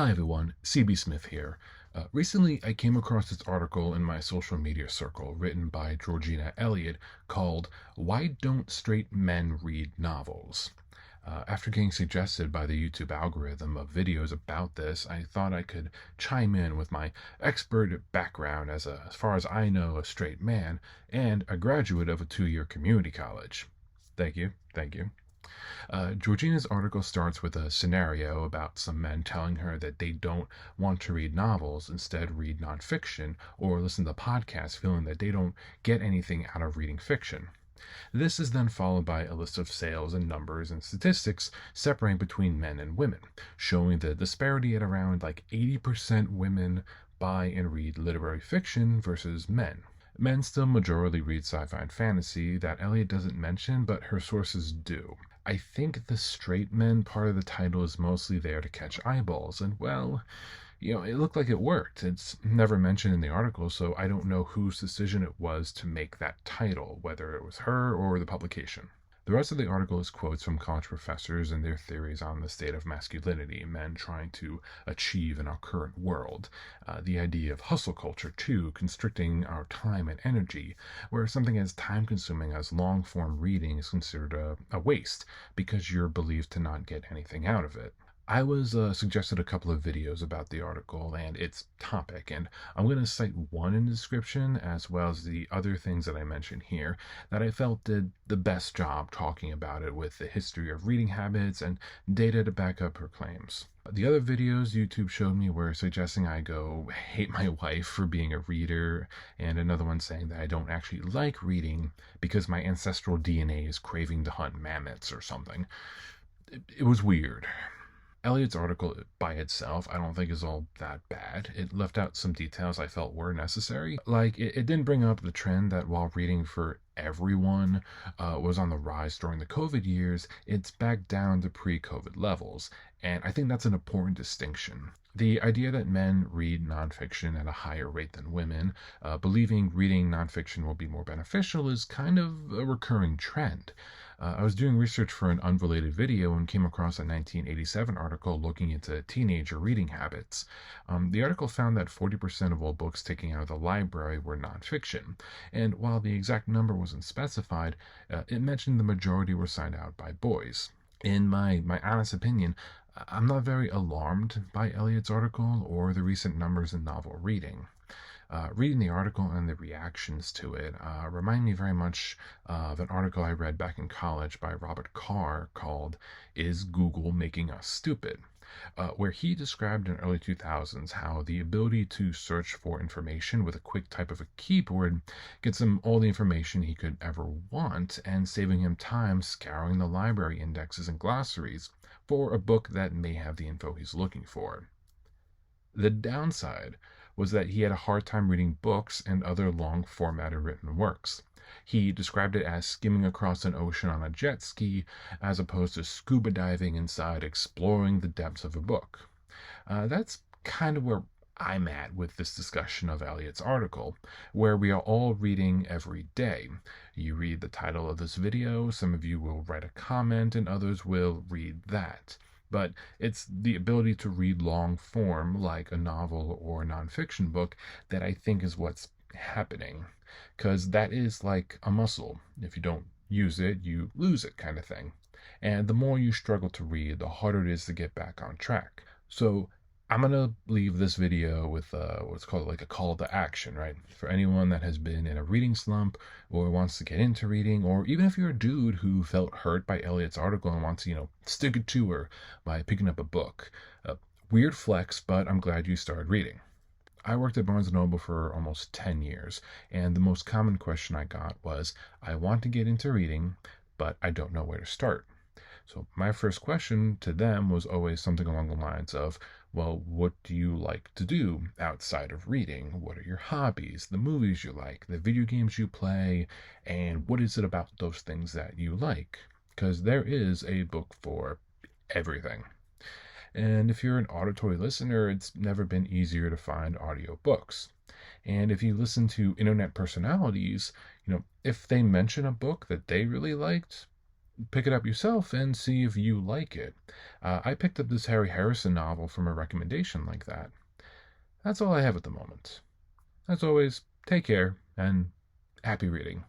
Hi everyone, CB Smith here. Recently, I came across this article in my social media circle written by Georgina Elliot called "Why Don't Straight Men Read Novels?" After getting suggested by the YouTube algorithm of videos about this, I thought I could chime in with my expert background as far as I know, a straight man and a graduate of a 2-year community college. Thank you. Georgina's article starts with a scenario about some men telling her that they don't want to read novels, instead read nonfiction, or listen to podcasts, feeling that they don't get anything out of reading fiction. This is then followed by a list of sales and numbers and statistics separating between men and women, showing the disparity at around 80% women buy and read literary fiction versus men. Men still majorly read sci-fi and fantasy that Elliot doesn't mention, but her sources do. I think the straight men part of the title is mostly there to catch eyeballs, and well, it looked like it worked. It's never mentioned in the article, so I don't know whose decision it was to make that title, whether it was her or the publication. The rest of the article is quotes from college professors and their theories on the state of masculinity, men trying to achieve in our current world. The idea of hustle culture, too, constricting our time and energy, where something as time-consuming as long-form reading is considered a waste because you're believed to not get anything out of it. I was suggested a couple of videos about the article and its topic, and I'm going to cite one in the description as well as the other things that I mentioned here that I felt did the best job talking about it with the history of reading habits and data to back up her claims. The other videos YouTube showed me were suggesting I go hate my wife for being a reader, and another one saying that I don't actually like reading because my ancestral DNA is craving to hunt mammoths or something. It was weird. Elliot's article by itself, I don't think is all that bad. It left out some details I felt were necessary. It didn't bring up the trend that while reading for everyone was on the rise during the COVID years, it's back down to pre-COVID levels. And I think that's an important distinction. The idea that men read nonfiction at a higher rate than women, believing reading nonfiction will be more beneficial, is kind of a recurring trend. I was doing research for an unrelated video and came across a 1987 article looking into teenager reading habits. The article found that 40% of all books taken out of the library were nonfiction, and while the exact number wasn't specified, it mentioned the majority were signed out by boys. In my honest opinion, I'm not very alarmed by Elliot's article or the recent numbers in novel reading. Reading the article and the reactions to it remind me very much of an article I read back in college by Robert Carr called "Is Google Making Us Stupid?", where he described in early 2000s how the ability to search for information with a quick type of a keyboard gets him all the information he could ever want and saving him time scouring the library indexes and glossaries for a book that may have the info he's looking for. The downside was that he had a hard time reading books and other long formatted written works. He described it as skimming across an ocean on a jet ski as opposed to scuba diving inside exploring the depths of a book. That's kind of where I'm at with this discussion of Elliot's article, where we are all reading every day. You read the title of this video, some of you will write a comment, and others will read that. But it's the ability to read long form like a novel or a nonfiction book that I think is what's happening. Because that is like a muscle. If you don't use it, you lose it kind of thing. And the more you struggle to read, the harder it is to get back on track. So I'm going to leave this video with what's called a call to action, right? For anyone that has been in a reading slump or wants to get into reading, or even if you're a dude who felt hurt by Elliot's article and wants to, stick it to her by picking up a book. Weird flex, but I'm glad you started reading. I worked at Barnes & Noble for almost 10 years, and the most common question I got was, I want to get into reading, but I don't know where to start. So my first question to them was always something along the lines of, well, what do you like to do outside of reading? What are your hobbies, the movies you like, the video games you play, and what is it about those things that you like? Because there is a book for everything. And if you're an auditory listener, it's never been easier to find audiobooks. And if you listen to internet personalities, if they mention a book that they really liked, pick it up yourself and see if you like it. I picked up this Harry Harrison novel from a recommendation like that. That's all I have at the moment. As always, take care and happy reading.